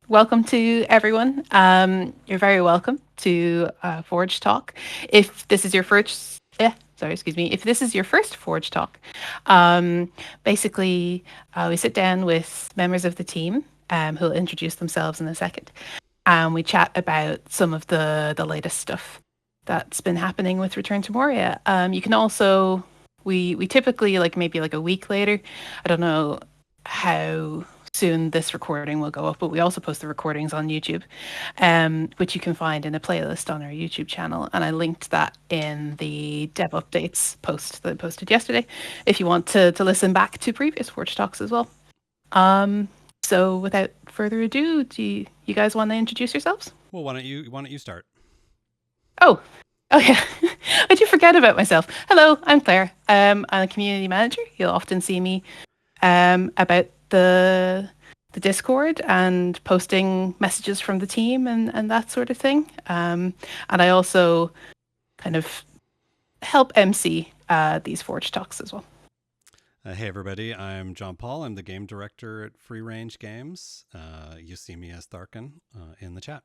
welcome to everyone. You're very welcome to Forge Talk. If this is your first, excuse me, if this is your first Forge Talk, um, basically we sit down with members of the team who'll introduce themselves in a second, and we chat about some of the latest stuff that's been happening with Return to Moria. You can also we typically like maybe like a week later. I don't know how soon this recording will go up, but we also post the recordings on YouTube, which you can find in a playlist on our YouTube channel. And I linked that in the dev updates post that I posted yesterday, if you want to listen back to previous Forge Talks as well. Um, so without further ado, you guys want to introduce yourselves? Well, why don't you start? Oh, oh yeah. I do forget about myself. Hello, I'm Clare. I'm a community manager. You'll often see me about the Discord and posting messages from the team and that sort of thing. And I also kind of help MC these Forge Talks as well. Hey, everybody. I'm Jon-Paul. I'm the game director at Free Range Games. You see me as Tharkin in the chat.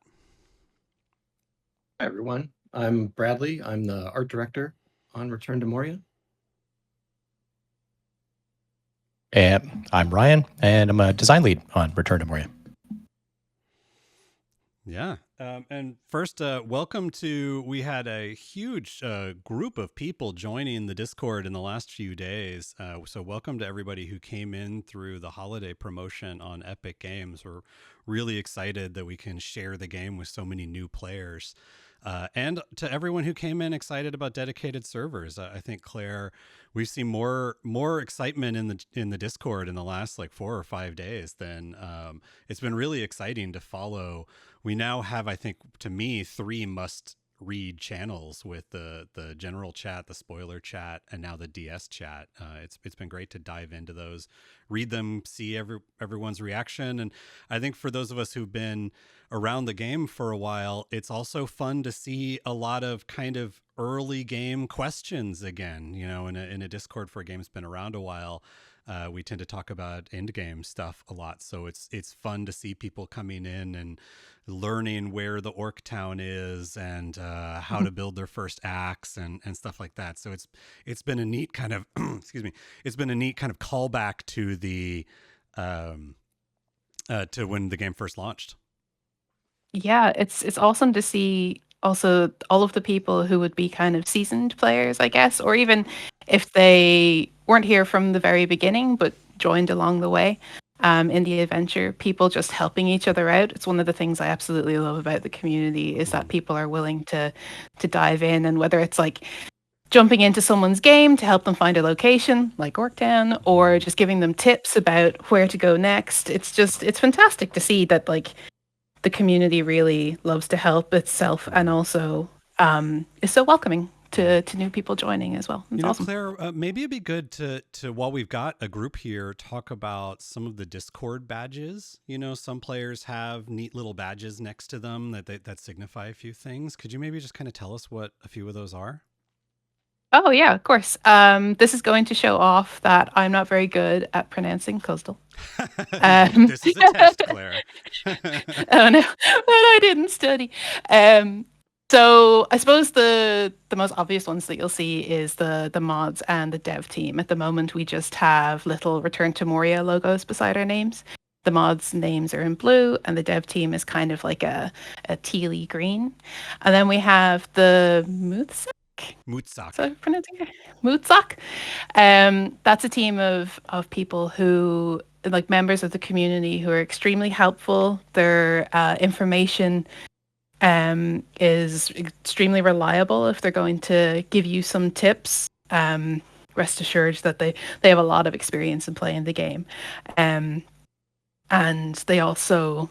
Hi, everyone. I'm Bradley. I'm the art director on Return to Moria. And I'm Ryan, and I'm a design lead on Return to Moria. Yeah. And first, welcome to. We had a huge group of people joining the Discord in the last few days. So, welcome to everybody who came in through the holiday promotion on Epic Games. We're really excited that we can share the game with so many new players. And to everyone who came in excited about dedicated servers. I think Claire, we've seen more excitement in the Discord in the last like 4 or 5 days than it's been really exciting to follow. We now have, I think, to me, 3 must read channels with the general chat, the spoiler chat, and now the DS chat. It's been great to dive into those, read them, see everyone's reaction. And I think for those of us who've been around the game for a while, it's also fun to see a lot of kind of early game questions again. You know, in a Discord for a game that's been around a while. We tend to talk about end game stuff a lot, so it's fun to see people coming in and learning where the orc town is and how to build their first axe and stuff like that. So it's been a neat kind of excuse me, it's been a neat kind of callback to the to when the game first launched. Yeah, it's awesome to see also all of the people who would be kind of seasoned players, I guess, or even if they weren't here from the very beginning but joined along the way in the adventure, people just helping each other out. It's one of the things I absolutely love about the community is that people are willing to dive in, and whether it's like jumping into someone's game to help them find a location like Orktown or just giving them tips about where to go next. It's fantastic to see that like the community really loves to help itself and also is so welcoming to new people joining as well. It's awesome. Claire, maybe it'd be good to while we've got a group here, talk about some of the Discord badges. You know, some players have neat little badges next to them that signify a few things. Could you maybe just kind of tell us what a few of those are? Oh yeah, of course. This is going to show off that I'm not very good at pronouncing coastal. This is a test, Claire. Oh no, but I didn't study. So I suppose the most obvious ones that you'll see is the mods and the dev team. At the moment, we just have little Return to Moria logos beside our names. The mods' names are in blue, and the dev team is kind of like a tealy green. And then we have the Mutsak. So pronouncing it? Mutsak. That's a team of people who like members of the community who are extremely helpful. Their information is extremely reliable if they're going to give you some tips. Rest assured that they have a lot of experience in playing the game. And they also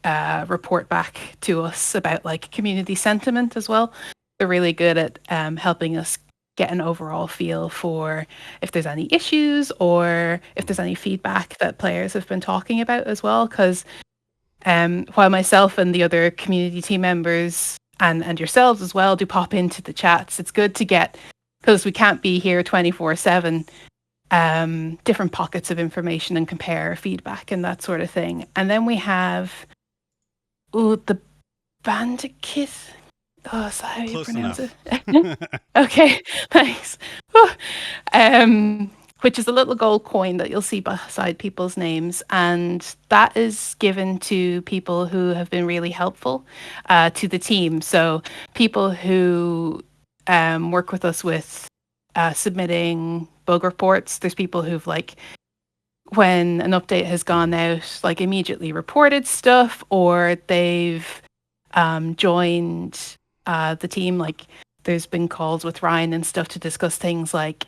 report back to us about like community sentiment as well. They're really good at helping us get an overall feel for if there's any issues or if there's any feedback that players have been talking about as well. Because while myself and the other community team members and yourselves as well do pop into the chats, it's good to get, because we can't be here 24/7, different pockets of information and compare feedback and that sort of thing. And then we have Oh, the Bandicute. Oh, is that how you Close pronounce enough. it? Okay, thanks. Whew. Which is a little gold coin that you'll see beside people's names, and that is given to people who have been really helpful to the team. So people who work with us with submitting bug reports. There's people who've like when an update has gone out, like immediately reported stuff, or they've joined the team. Like there's been calls with Ryan and stuff to discuss things like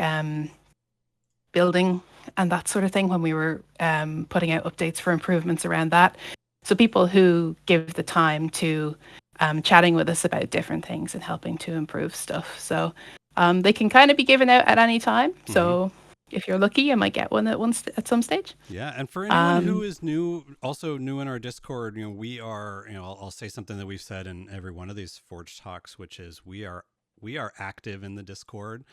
building and that sort of thing when we were putting out updates for improvements around that. So people who give the time to chatting with us about different things and helping to improve stuff. So they can kind of be given out at any time. So if you're lucky, you might get one at some stage. Yeah, and for anyone who is new, also new in our Discord, we are, I'll say something that we've said in every one of these Forge talks, which is we are active in the Discord.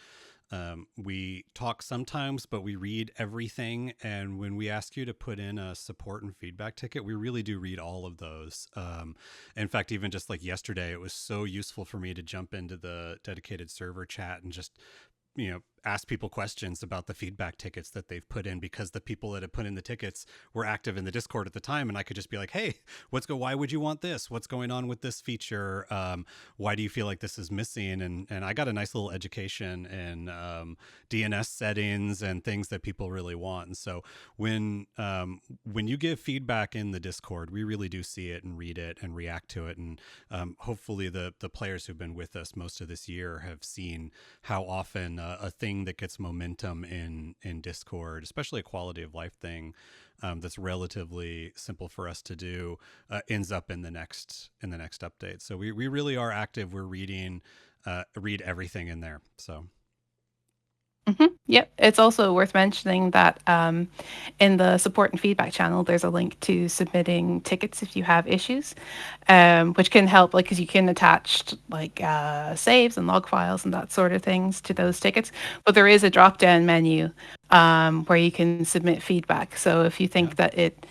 We talk sometimes, but we read everything. And when we ask you to put in a support and feedback ticket, we really do read all of those. In fact, even just like yesterday, it was so useful for me to jump into the dedicated server chat and just ask people questions about the feedback tickets that they've put in, because the people that had put in the tickets were active in the Discord at the time, and I could just be like, hey, why would you want this? What's going on with this feature? Why do you feel like this is missing? And I got a nice little education in DNS settings and things that people really want. And so when you give feedback in the Discord, we really do see it and read it and react to it. And hopefully the players who've been with us most of this year have seen how often a thing that gets momentum in Discord, especially a quality of life thing that's relatively simple for us to do, ends up in the next update. So we really are active. We're read everything in there. So. Yep. It's also worth mentioning that in the support and feedback channel, there's a link to submitting tickets if you have issues, which can help, like, because you can attach like saves and log files and that sort of things to those tickets. But there is a drop-down menu where you can submit feedback. So if you think that it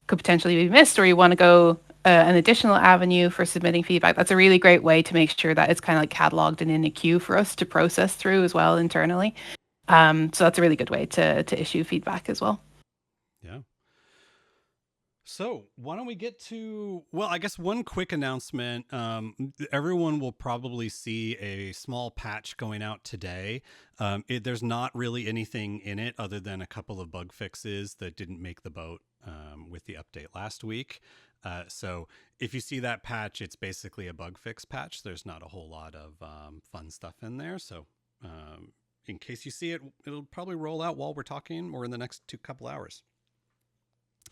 could potentially be missed, or you want to go an additional avenue for submitting feedback, that's a really great way to make sure that it's kind of like cataloged and in a queue for us to process through as well internally. So that's a really good way to issue feedback as well. Yeah. So why don't we get to, well, I guess one quick announcement. Everyone will probably see a small patch going out today. There's not really anything in it other than a couple of bug fixes that didn't make the boat with the update last week. So if you see that patch, it's basically a bug fix patch. There's not a whole lot of fun stuff in there. So in case you see it, it'll probably roll out while we're talking or in the next couple hours.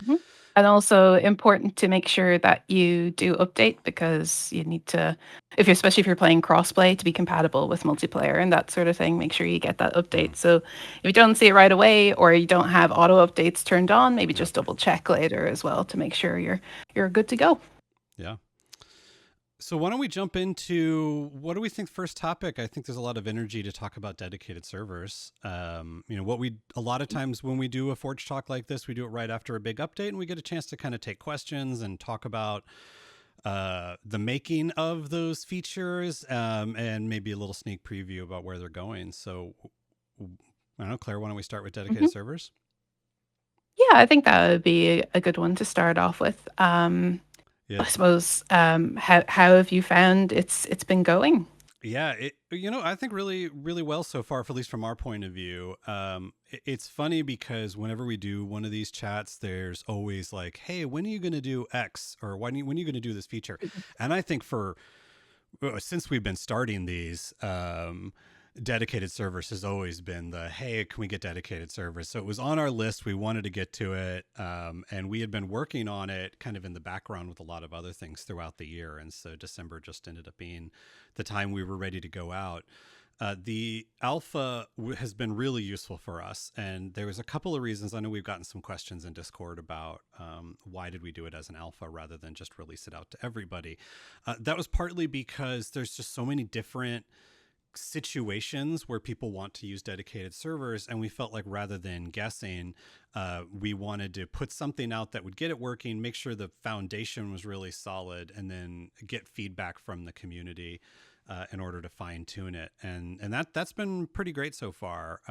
Mm-hmm. And also important to make sure that you do update, because you need to, especially if you're playing crossplay, to be compatible with multiplayer and that sort of thing. Make sure you get that update. So if you don't see it right away, or you don't have auto updates turned on, maybe just double check later as well to make sure you're good to go. Yeah. So why don't we jump into, what do we think first topic? I think there's a lot of energy to talk about dedicated servers. A lot of times when we do a Forge talk like this, we do it right after a big update, and we get a chance to kind of take questions and talk about the making of those features, and maybe a little sneak preview about where they're going. So I don't know, Claire, why don't we start with dedicated servers? Yeah, I think that would be a good one to start off with. Yeah. I suppose, how have you found it's been going? Yeah, I think really, really well so far, at least from our point of view. It's funny because whenever we do one of these chats, there's always like, hey, when are you going to do X? Or when are you going to do this feature? And I think since we've been starting these, dedicated servers has always been hey, can we get dedicated servers? So it was on our list. We wanted to get to it. And we had been working on it kind of in the background with a lot of other things throughout the year. And so December just ended up being the time we were ready to go out. The alpha has been really useful for us. And there was a couple of reasons. I know we've gotten some questions in Discord about why did we do it as an alpha rather than just release it out to everybody. That was partly because there's just so many different situations where people want to use dedicated servers, and we felt like rather than guessing, we wanted to put something out that would get it working, make sure the foundation was really solid, and then get feedback from the community in order to fine tune it. And that's been pretty great so far.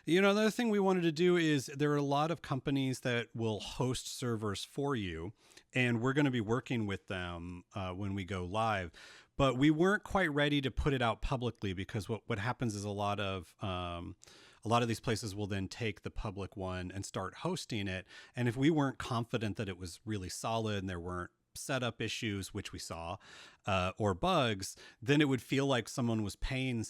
Another thing we wanted to do is there are a lot of companies that will host servers for you, and we're going to be working with them when we go live. But we weren't quite ready to put it out publicly, because what happens is a lot of these places will then take the public one and start hosting it. And if we weren't confident that it was really solid and there weren't setup issues, which we saw, or bugs, then it would feel like someone was paying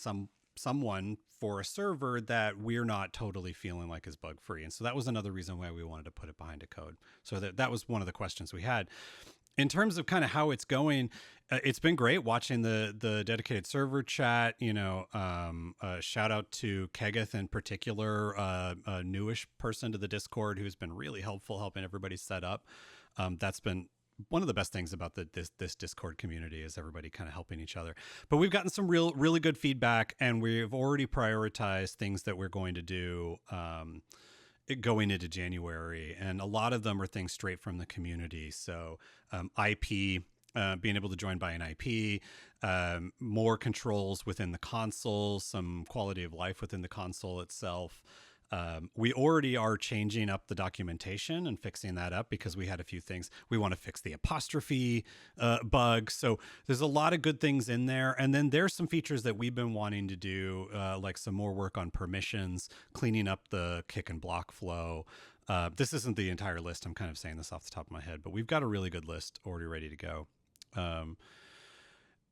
someone for a server that we're not totally feeling like is bug free. And so that was another reason why we wanted to put it behind a code. So that was one of the questions we had. In terms of kind of how it's going, it's been great watching the dedicated server chat. Shout out to Kegeth in particular, a newish person to the Discord who's been really helpful helping everybody set up. That's been one of the best things about this Discord community, is everybody kind of helping each other. But we've gotten some really good feedback, and we've already prioritized things that we're going to do going into January, and a lot of them are things straight from the community. So IP, being able to join by an IP, more controls within the console, some quality of life within the console itself. We already are changing up the documentation and fixing that up, because we had a few things. We want to fix the apostrophe bug. So there's a lot of good things in there. And then there's some features that we've been wanting to do, like some more work on permissions, cleaning up the kick and block flow. This isn't the entire list. I'm kind of saying this off the top of my head, but we've got a really good list already ready to go.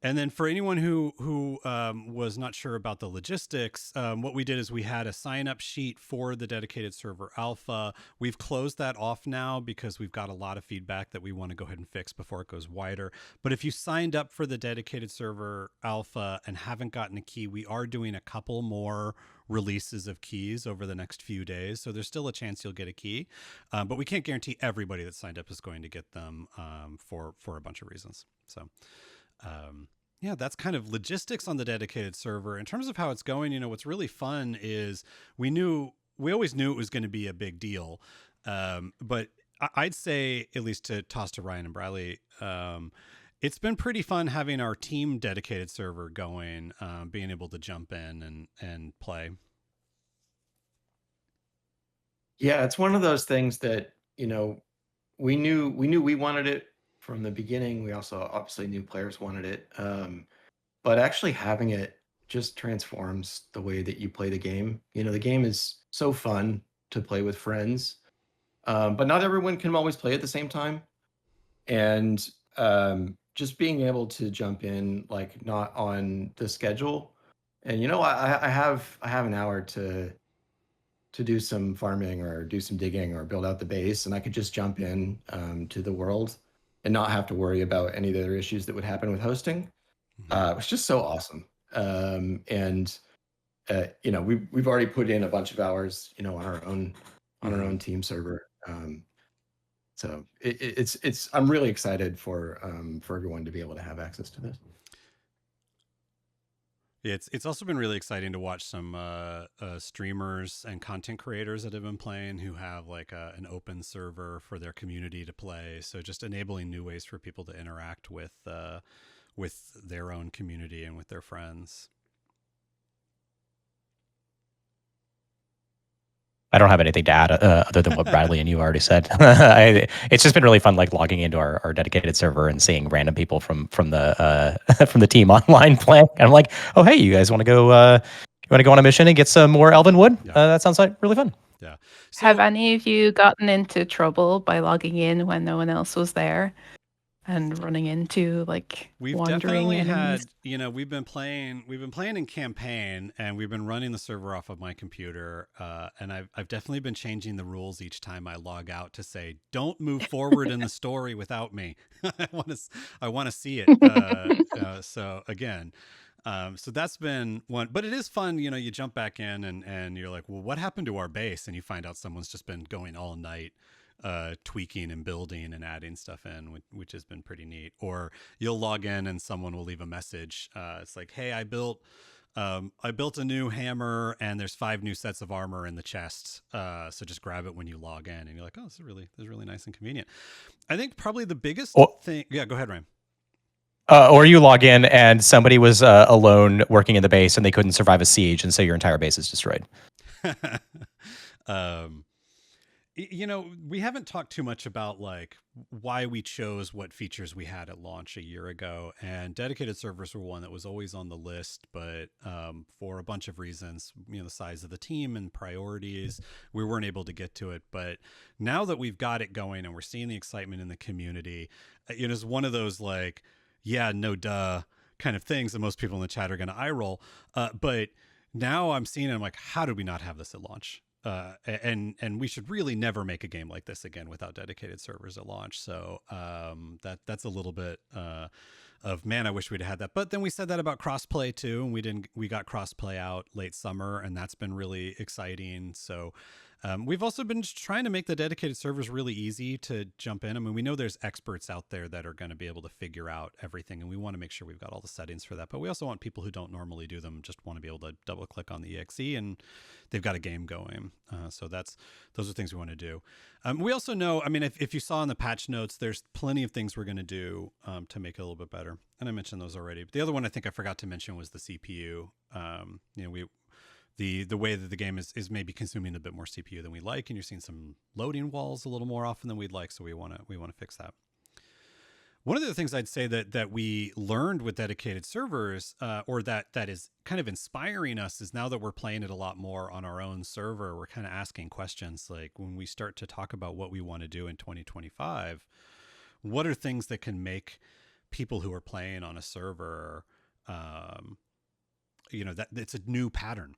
And then for anyone who was not sure about the logistics, what we did is we had a sign-up sheet for the dedicated server alpha. We've closed that off now because we've got a lot of feedback that we want to go ahead and fix before it goes wider. But if you signed up for the dedicated server alpha and haven't gotten a key, we are doing a couple more releases of keys over the next few days. So there's still a chance you'll get a key. But we can't guarantee everybody that signed up is going to get them for a bunch of reasons. So... yeah, that's kind of logistics on the dedicated server. In terms of how it's going, what's really fun is we always knew it was going to be a big deal. But I'd say, at least to toss to Ryan and Bradley, it's been pretty fun having our team dedicated server going, being able to jump in and play. Yeah, it's one of those things that, we knew we wanted it from the beginning. We also obviously knew players wanted it. But actually having it just transforms the way that you play the game. The game is so fun to play with friends, but not everyone can always play at the same time. And just being able to jump in, like, not on the schedule. And, I have an hour to do some farming or do some digging or build out the base, and I could just jump in to the world and not have to worry about any of the other issues that would happen with hosting. It was just so awesome. And we've already put in a bunch of hours, on our own team server. So it's I'm really excited for everyone to be able to have access to this. It's also been really exciting to watch some streamers and content creators that have been playing, who have like an open server for their community to play. So just enabling new ways for people to interact with their own community and with their friends. I don't have anything to add other than what Bradley and you already said. It's just been really fun, like logging into our dedicated server and seeing random people from the from the team online playing. And I'm like, oh hey, you guys want to go? You want to go on a mission and get some more elven wood? Yeah. That sounds like really fun. Yeah. So, Have any of you gotten into trouble by logging in when no one else was there and running into we've wandering definitely enemies? had, we've been playing in campaign, and we've been running the server off of my computer. And I've definitely been changing the rules each time I log out to say, don't move forward in the story without me. I want to see it. So again, so that's been one, but it is fun. You jump back in and you're like, well, what happened to our base? And you find out someone's just been going all night, tweaking and building and adding stuff in, which has been pretty neat. Or you'll log in and someone will leave a message. It's like, hey, I built I built a new hammer, and there's 5 new sets of armor in the chest. So just grab it when you log in, and you're like, oh, this is really nice and convenient. I think probably the biggest thing. Yeah, go ahead, Ryan. Or you log in and somebody was alone working in the base and they couldn't survive a siege, and so your entire base is destroyed. We haven't talked too much about like why we chose what features we had at launch a year ago, and dedicated servers were one that was always on the list, but for a bunch of reasons, the size of the team and priorities, we weren't able to get to it. But now that we've got it going and we're seeing the excitement in the community, it's one of those like, yeah, no duh kind of things that most people in the chat are going to eye roll. But now I'm seeing it, I'm like, how did we not have this at launch? And we should really never make a game like this again without dedicated servers at launch. So that's a little bit of, man, I wish we'd had that. But then we said that about crossplay too, and we got crossplay out late summer, and that's been really exciting. So we've also been just trying to make the dedicated servers really easy to jump in. I mean, we know there's experts out there that are going to be able to figure out everything, and we want to make sure we've got all the settings for that. But we also want people who don't normally do them, just want to be able to double click on the exe and they've got a game going. So those are things we want to do. We also know, I mean, if you saw in the patch notes, there's plenty of things we're going to do to make it a little bit better. And I mentioned those already. But the other one I think I forgot to mention was the CPU. The way that the game is maybe consuming a bit more CPU than we like, and you're seeing some loading walls a little more often than we'd like. So we want to fix that. One of the things I'd say that we learned with dedicated servers, or that is kind of inspiring us, is now that we're playing it a lot more on our own server, we're kind of asking questions like, when we start to talk about what we want to do in 2025, what are things that can make people who are playing on a server, that it's a new pattern.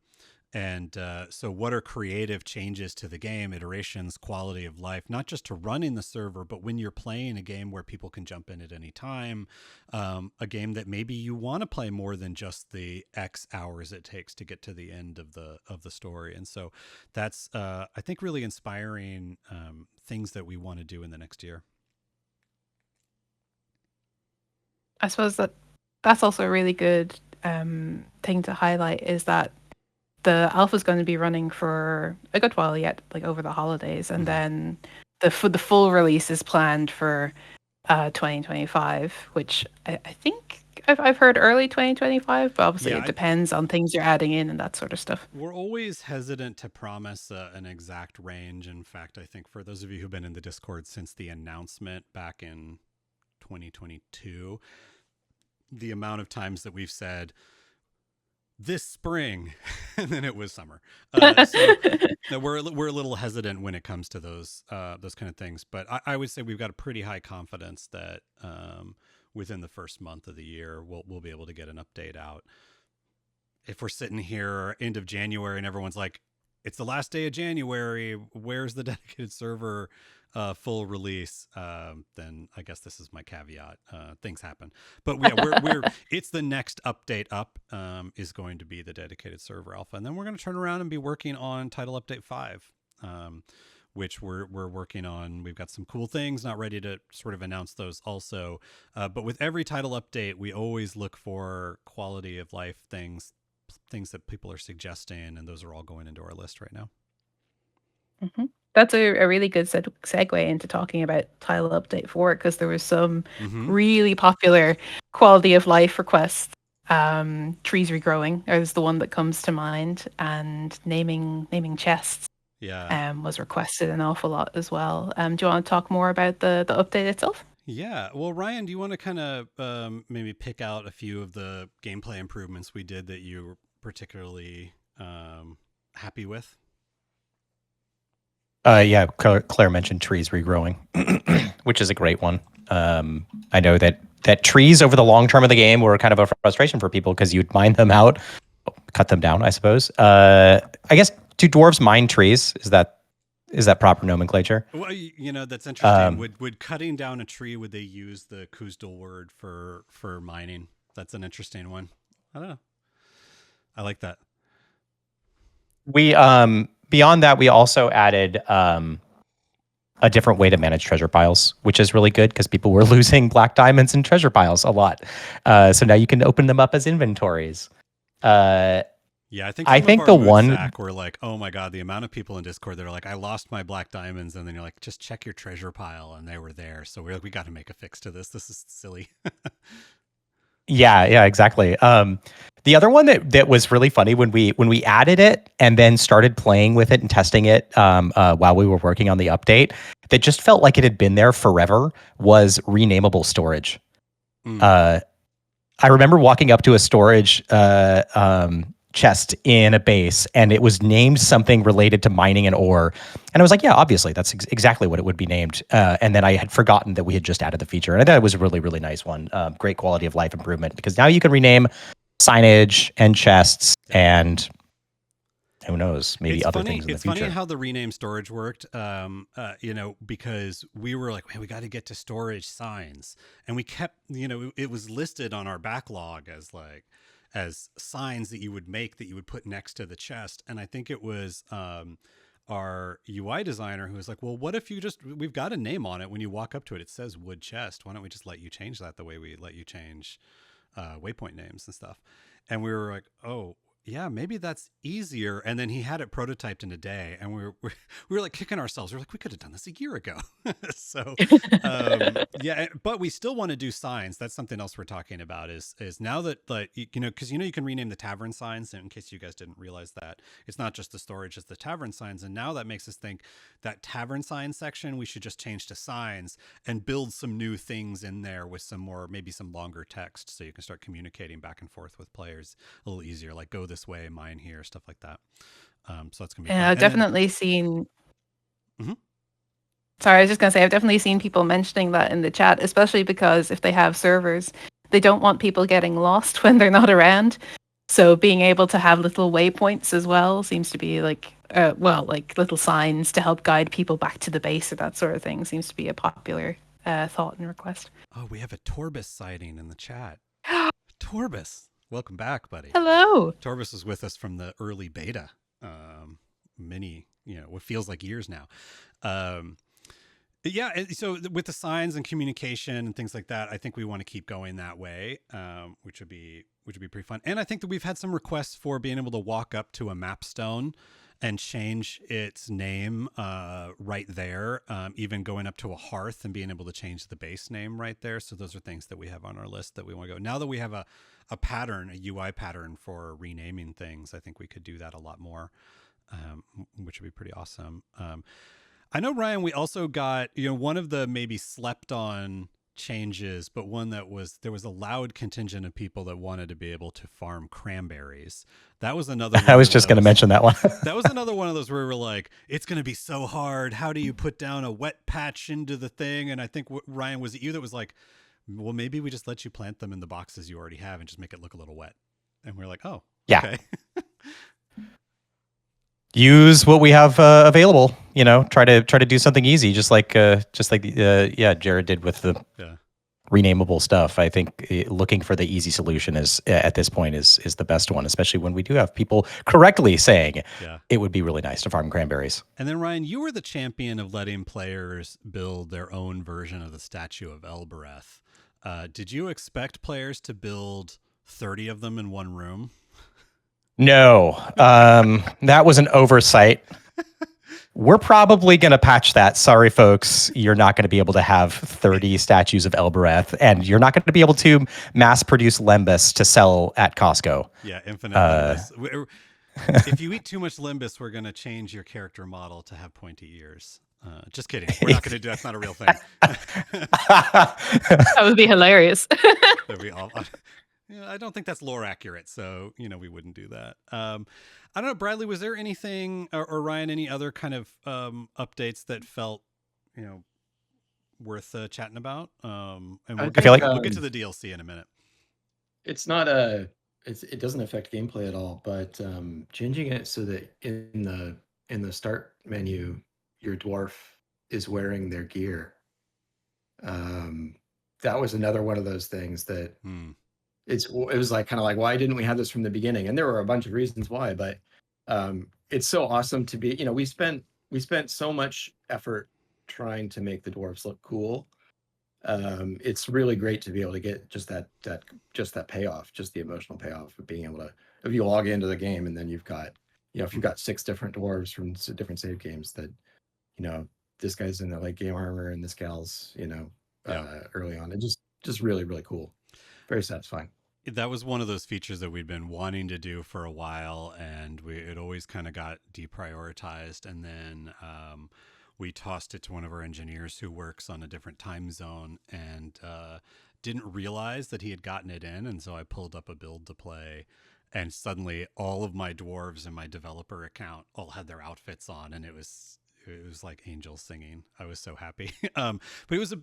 And so what are creative changes to the game, iterations, quality of life, not just to running the server, but when you're playing a game where people can jump in at any time, a game that maybe you want to play more than just the X hours it takes to get to the end of the story. And so that's, I think, really inspiring things that we want to do in the next year. I suppose that's also a really good thing to highlight, is that the alpha is going to be running for a good while yet, like over the holidays, and then the full release is planned for 2025, which I think I've heard early 2025, but obviously it depends on things you're adding in and that sort of stuff. We're always hesitant to promise an exact range. In fact, I think for those of you who've been in the Discord since the announcement back in 2022, the amount of times that we've said this spring and then it was summer, so we're a little hesitant when it comes to those kind of things. But I would say we've got a pretty high confidence that within the first month of the year we'll be able to get an update out. If we're sitting here end of January and everyone's like, it's the last day of January, where's the dedicated server full release, then I guess this is my caveat. Things happen, but yeah, we're it's the next update up is going to be the dedicated server alpha, and then we're going to turn around and be working on title update 5, which we're working on. We've got some cool things, not ready to sort of announce those also, but with every title update, we always look for quality of life things that people are suggesting, and those are all going into our list right now. Mm-hmm. That's a really good segue into talking about title update 4, because there was some really popular quality of life requests. Trees regrowing is the one that comes to mind, and naming chests was requested an awful lot as well. Do you want to talk more about the update itself? Yeah. Well, Ryan, do you want to kind of maybe pick out a few of the gameplay improvements we did that you were particularly happy with? Yeah, Claire mentioned trees regrowing, which is a great one. I know that trees over the long term of the game were kind of a frustration for people because you'd mine them out, cut them down, I suppose. I guess, do dwarves mine trees? Is that proper nomenclature? Well, that's interesting. Would cutting down a tree, would they use the Kuzdal word for mining? That's an interesting one. I don't know. I like that. We beyond that, we also added a different way to manage treasure piles, which is really good because people were losing black diamonds in treasure piles a lot. So now you can open them up as inventories. Yeah, I think I some of think our the mood one sack were like, oh my God, the amount of people in Discord that are like, I lost my black diamonds. And then you're like, just check your treasure pile. And they were there. So we're like, we got to make a fix to this. This is silly. Yeah, exactly. The other one that was really funny when we added it and then started playing with it and testing it while we were working on the update, that just felt like it had been there forever, was renamable storage. I remember walking up to a storage chest in a base, and it was named something related to mining and ore, and I was like, yeah, obviously that's exactly what it would be named. And then I had forgotten that we had just added the feature, and I thought it was a really, really nice one. Great quality of life improvement, because now you can rename signage and chests, and who knows, maybe other things in the future. It's funny how the rename storage worked, because we were like, man, we got to get to storage signs. And we kept, it was listed on our backlog as signs that you would make, that you would put next to the chest. And I think it was our UI designer who was like, well, what if we've got a name on it. When you walk up to it, it says wood chest. Why don't we just let you change that the way we let you change waypoint names and stuff? And we were like, oh, yeah, maybe that's easier. And then he had it prototyped in a day, and we were like kicking ourselves. We were like, we could have done this a year ago. So, yeah, but we still want to do signs. That's something else we're talking about is now that, like, because you can rename the tavern signs. And in case you guys didn't realize that, it's not just the storage, it's the tavern signs. And now that makes us think that tavern sign section, we should just change to signs and build some new things in there with maybe some longer text, so you can start communicating back and forth with players a little easier, like go this way, mine here, stuff like that. So that's gonna be fun. I've definitely seen. Mm-hmm. Sorry, I was just gonna say I've definitely seen people mentioning that in the chat, especially because if they have servers, they don't want people getting lost when they're not around. So being able to have little waypoints as well seems to be like, like little signs to help guide people back to the base or that sort of thing seems to be a popular thought and request. Oh, we have a Torbus sighting in the chat. Torbus, welcome back, buddy. Hello. Torbus was with us from the early beta, what feels like years now. Yeah, so with the signs and communication and things like that, I think we want to keep going that way, which would be pretty fun. And I think that we've had some requests for being able to walk up to a mapstone and change its name right there, even going up to a hearth and being able to change the base name right there. So those are things that we have on our list that we want to go. Now that we have a pattern, a UI pattern for renaming things, I think we could do that a lot more, which would be pretty awesome. I know, Ryan, we also got, one of the maybe slept on changes, but one there was a loud contingent of people that wanted to be able to farm cranberries. That was another one. I was just going to mention that one. That was another one of those where we were like, it's going to be so hard. How do you put down a wet patch into the thing? And I think, Ryan, was it you that was like, well, maybe we just let you plant them in the boxes you already have and just make it look a little wet. And we're like, oh, yeah. Okay. Use what we have available. Try to do something easy, just like Jared did with the renamable stuff. I think looking for the easy solution is at this point is the best one, especially when we do have people correctly saying it would be really nice to farm cranberries. And then, Ryan, you were the champion of letting players build their own version of the statue of Elbereth. Did you expect players to build 30 of them in one room? No, that was an oversight. We're probably going to patch that. Sorry, folks. You're not going to be able to have 30 statues of Elbereth, and you're not going to be able to mass produce Lembas to sell at Costco. Yeah, infinite Lembas. If you eat too much Limbus, we're going to change your character model to have pointy ears. Just kidding. We're not going to do that's not a real thing. That would be hilarious. That'd be all. I don't think that's lore accurate, so we wouldn't do that. I don't know, Bradley, was there anything, or Ryan, any other kind of updates that felt worth chatting about? And we'll get to the DLC in a minute. It's not it doesn't affect gameplay at all, but changing it so that in the start menu your dwarf is wearing their gear. That was another one of those things that it was like kind of like, why didn't we have this from the beginning? And there were a bunch of reasons why, but it's so awesome to be, we spent so much effort trying to make the dwarves look cool. It's really great to be able to get just that payoff, just the emotional payoff of being able to, if you log into the game and then you've got, if you've got 6 different dwarves from different save games that, this guy's in the late game armor and this gal's, early on. It just really, really cool. Very satisfying. That was one of those features that we'd been wanting to do for a while, and it always kind of got deprioritized. And then we tossed it to one of our engineers who works on a different time zone, and didn't realize that he had gotten it in. And so I pulled up a build to play, and suddenly all of my dwarves in my developer account all had their outfits on, and it was like angels singing. I was so happy. But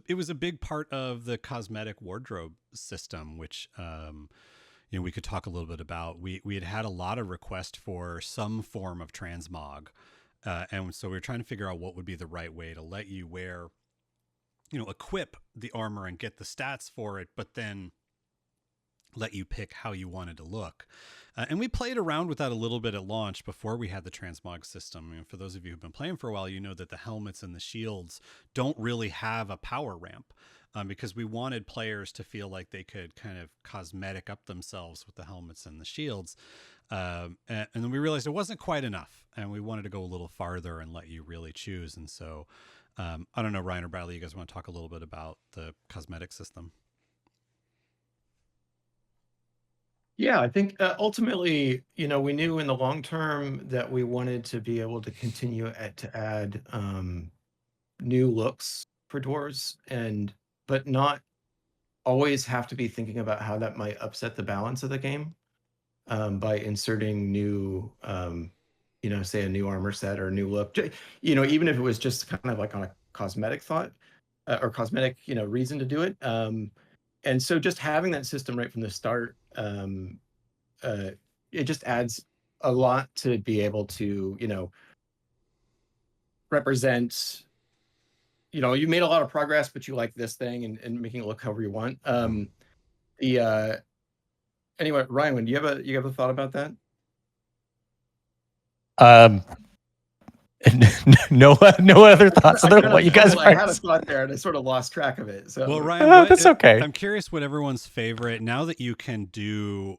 it was a big part of the cosmetic wardrobe system, which we could talk a little bit about. We had a lot of requests for some form of transmog, and so we were trying to figure out what would be the right way to let you wear, equip the armor and get the stats for it, but then let you pick how you wanted to look. And we played around with that a little bit at launch before we had the transmog system. For those of you who've been playing for a while, you know that the helmets and the shields don't really have a power ramp, because we wanted players to feel like they could kind of cosmetic up themselves with the helmets and the shields. And then we realized it wasn't quite enough, and we wanted to go a little farther and let you really choose. And so I don't know, Ryan or Bradley, you guys want to talk a little bit about the cosmetic system? Yeah, I think ultimately, we knew in the long term that we wanted to be able to continue to add new looks for dwarves, but not always have to be thinking about how that might upset the balance of the game by inserting new, say a new armor set or a new look. Even if it was just kind of like on a cosmetic thought or cosmetic, reason to do it. And so just having that system right from the start, it just adds a lot to be able to, represent, you made a lot of progress, but you like this thing and making it look however you want. Anyway, Ryan, do you have a thought about that? No other thoughts other than what you guys I had a thought there and I sort of lost track of it. So well, Ryan, that's okay. I'm curious what everyone's favorite, now that you can do,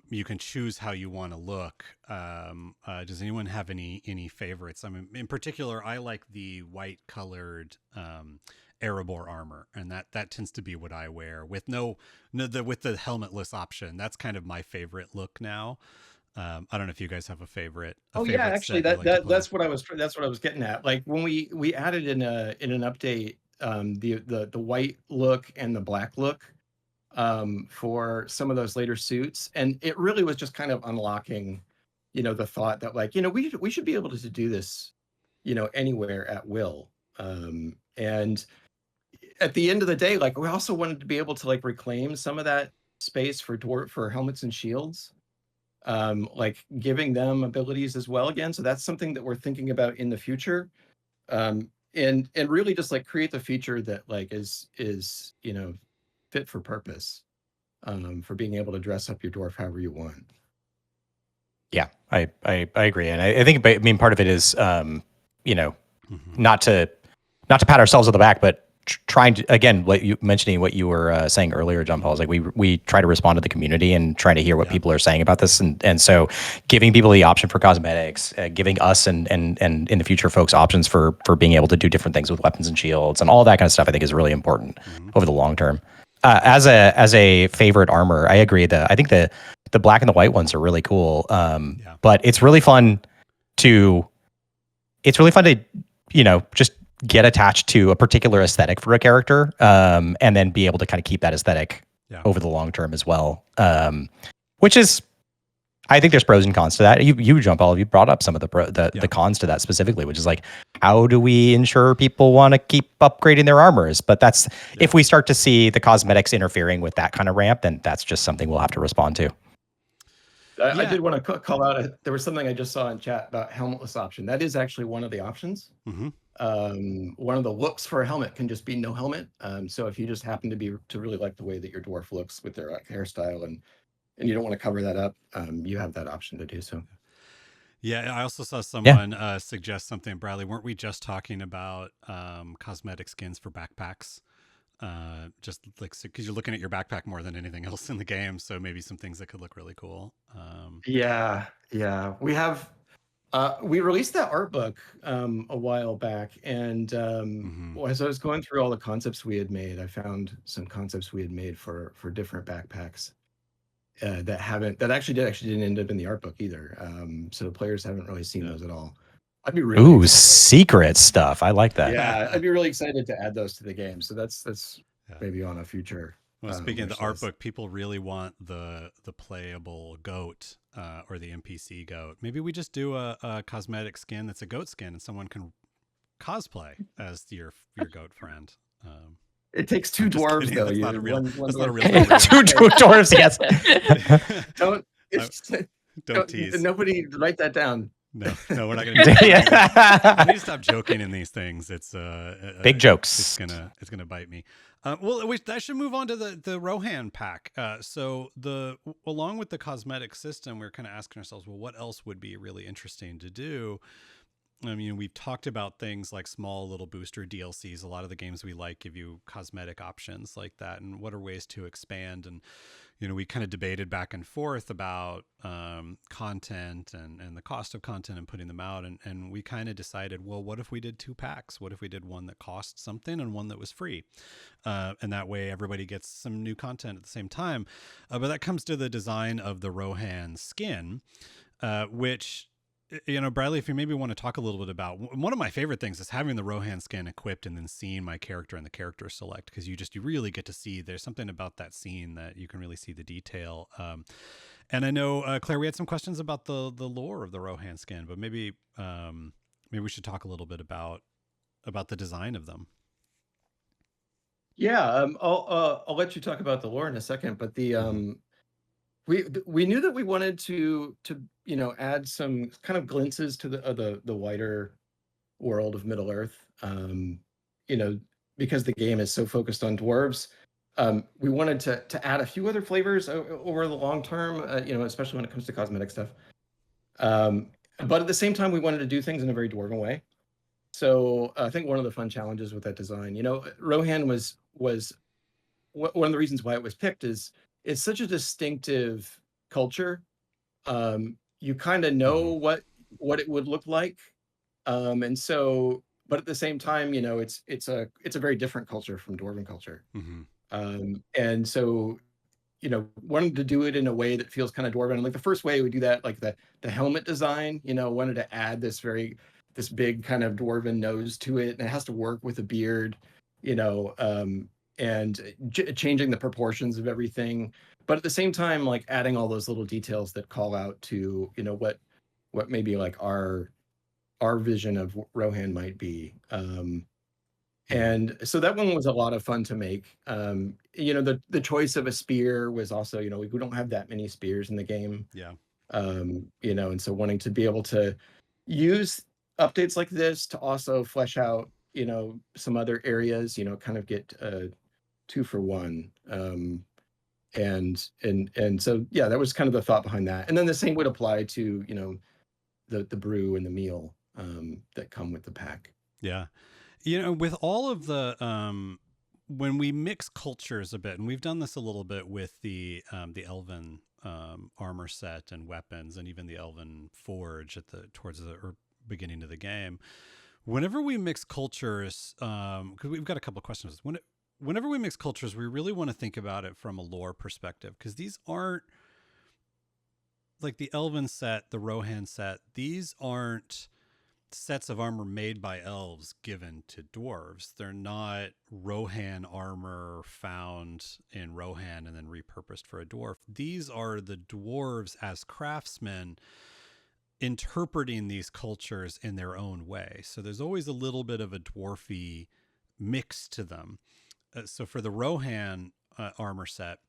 you can choose how you want to look. Does anyone have any favorites? I mean, in particular, I like the white colored Erebor armor, and that tends to be what I wear with with the helmetless option. That's kind of my favorite look now. I don't know if you guys have a favorite. Yeah, actually, that's what I was getting at. Like when we added in an update the white look and the black look for some of those later suits, and it really was just kind of unlocking, the thought that like we should be able to do this, anywhere at will. And at the end of the day, like we also wanted to be able to like reclaim some of that space for helmets and shields. Like giving them abilities as well again. So that's something that we're thinking about in the future. And really just like create the feature that like is fit for purpose for being able to dress up your dwarf however you want. Yeah, I agree. And I think, part of it is, not to pat ourselves on the back, but trying to, again, what you were saying earlier, Jon-Paul, is like we try to respond to the community and trying to hear what people are saying about this, and so giving people the option for cosmetics, giving us and in the future folks options for being able to do different things with weapons and shields and all that kind of stuff, I think is really important over the long term. As a favorite armor, I agree that I think the black and the white ones are really cool, but it's really fun to just get attached to a particular aesthetic for a character, and then be able to kind of keep that aesthetic over the long term as well. Which is, I think there's pros and cons to that. You Jon-Paul, you brought up some of the cons to that specifically, which is like, how do we ensure people want to keep upgrading their armors? But that's, if we start to see the cosmetics interfering with that kind of ramp, then that's just something we'll have to respond to. I did want to call out, there was something I just saw in chat about helmetless option. That is actually one of the options. One of the looks for a helmet can just be no helmet. So if you just happen to really like the way that your dwarf looks with their hairstyle and you don't want to cover that up, you have that option to do so. Yeah, I also saw someone suggest something, Bradley. Weren't we just talking about cosmetic skins for backpacks? just like because you're looking at your backpack more than anything else in the game. So maybe some things that could look really cool. Yeah, we have. We released that art book a while back, and as I was going through all the concepts we had made, I found some concepts we had made for different backpacks that actually didn't end up in the art book either. So the players haven't really seen those at all. I'd be really secret stuff. I like that. Yeah, I'd be really excited to add those to the game. So that's maybe on a future. Well, speaking of the art book, people really want the playable goat or the NPC goat. Maybe we just do a cosmetic skin that's a goat skin, and someone can cosplay as your goat friend. It takes two dwarves, though. That's not a real. That's not a real. Two dwarves, yes. Don't tease. Nobody write that down. No, we're not going to. I need to stop joking in these things. It's big jokes. It's gonna bite me. Well, I should move on to the Rohan pack. So along with the cosmetic system, we're kind of asking ourselves, well, what else would be really interesting to do? I mean, we've talked about things like small little booster DLCs. A lot of the games we like give you cosmetic options like that, and what are ways to expand. And we kind of debated back and forth about content and the cost of content and putting them out. And we kind of decided, well, what if we did 2 packs? What if we did one that cost something and one that was free? And that way everybody gets some new content at the same time. But that comes to the design of the Rohan skin, which... Bradley, if you maybe want to talk a little bit about, one of my favorite things is having the Rohan skin equipped and then seeing my character and the character select, because you really get to see, there's something about that scene that you can really see the detail. And I know, Claire, we had some questions about the lore of the Rohan skin, but maybe we should talk a little bit about the design of them. Yeah, I'll let you talk about the lore in a second, but we knew that we wanted to add some kind of glimpses to the wider world of Middle Earth. Because the game is so focused on dwarves, we wanted to add a few other flavors over the long term. Especially when it comes to cosmetic stuff. But at the same time, we wanted to do things in a very dwarven way. So I think one of the fun challenges with that design, Rohan was one of the reasons why it was picked is it's such a distinctive culture. You kind of know what it would look like, and so, but at the same time, it's a very different culture from Dwarven culture. And so, wanted to do it in a way that feels kind of Dwarven. And like the first way we do that, like the helmet design, wanted to add this big kind of Dwarven nose to it, and it has to work with a beard, and changing the proportions of everything, but at the same time, like adding all those little details that call out to what maybe like our vision of Rohan might be. And so that one was a lot of fun to make. The choice of a spear was also, we don't have that many spears in the game. Yeah. And so wanting to be able to use updates like this to also flesh out, some other areas, kind of get 2 for 1. And so, yeah, that was kind of the thought behind that. And then the same would apply to, the brew and the meal that come with the pack. Yeah. With all of the, when we mix cultures a bit, and we've done this a little bit with the Elven armor set and weapons, and even the Elven forge towards the beginning of the game. Whenever we mix cultures, because we've got a couple of questions. Whenever we mix cultures, we really want to think about it from a lore perspective, because these aren't like the Elven set, the Rohan set. These aren't sets of armor made by elves given to dwarves. They're not Rohan armor found in Rohan and then repurposed for a dwarf. These are the dwarves as craftsmen interpreting these cultures in their own way. So there's always a little bit of a dwarfy mix to them. So for the Rohan armor set,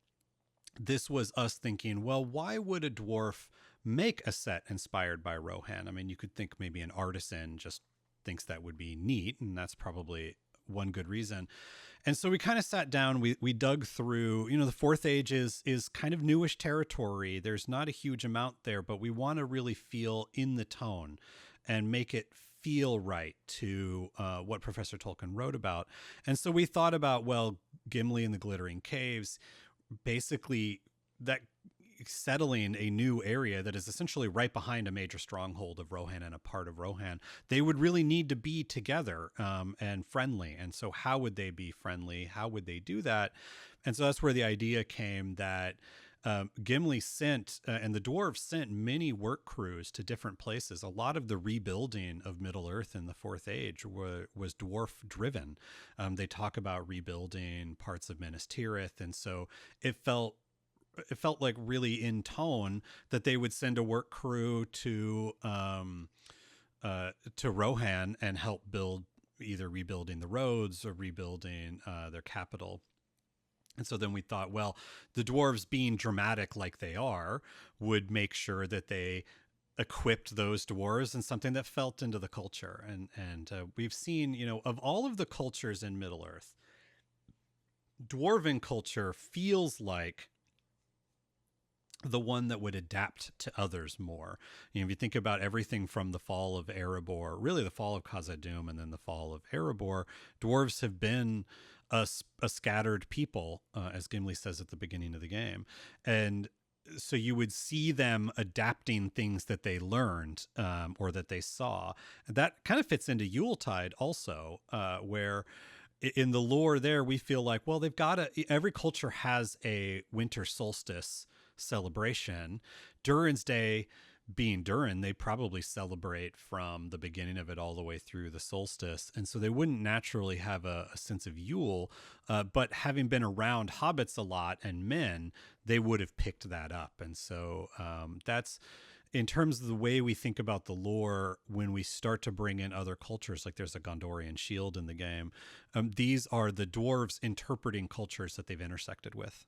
this was us thinking, well, why would a dwarf make a set inspired by Rohan? I mean, you could think maybe an artisan just thinks that would be neat, and that's probably one good reason. And so we kind of sat down, we dug through, the Fourth Age is kind of newish territory. There's not a huge amount there, but we want to really feel in the tone and make it feel right to what Professor Tolkien wrote about. And so we thought about, well, Gimli and the Glittering Caves, basically that settling a new area that is essentially right behind a major stronghold of Rohan and a part of Rohan, they would really need to be together and friendly. And so how would they be friendly? How would they do that? And so that's where the idea came that Gimli sent, and the dwarves sent many work crews to different places. A lot of the rebuilding of Middle Earth in the Fourth Age was dwarf driven. They talk about rebuilding parts of Minas Tirith. And so it felt like really in tone that they would send a work crew to Rohan and help build, either rebuilding the roads or rebuilding their capital. And so then we thought, well, the dwarves, being dramatic like they are, would make sure that they equipped those dwarves in something that felt into the culture. And we've seen, of all of the cultures in Middle Earth, dwarven culture feels like the one that would adapt to others more. If you think about everything from the fall of Erebor, really the fall of Khazad-dûm and then the fall of Erebor, dwarves have been a scattered people, as Gimli says at the beginning of the game. And so you would see them adapting things that they learned or that they saw. That kind of fits into Yule-tide also, where in the lore there, we feel like, well, every culture has a winter solstice celebration. Durin's Day being Durin, they probably celebrate from the beginning of it all the way through the solstice. And so they wouldn't naturally have a sense of Yule, but having been around hobbits a lot and men, they would have picked that up. And so that's, in terms of the way we think about the lore, when we start to bring in other cultures, like there's a Gondorian shield in the game, these are the dwarves interpreting cultures that they've intersected with.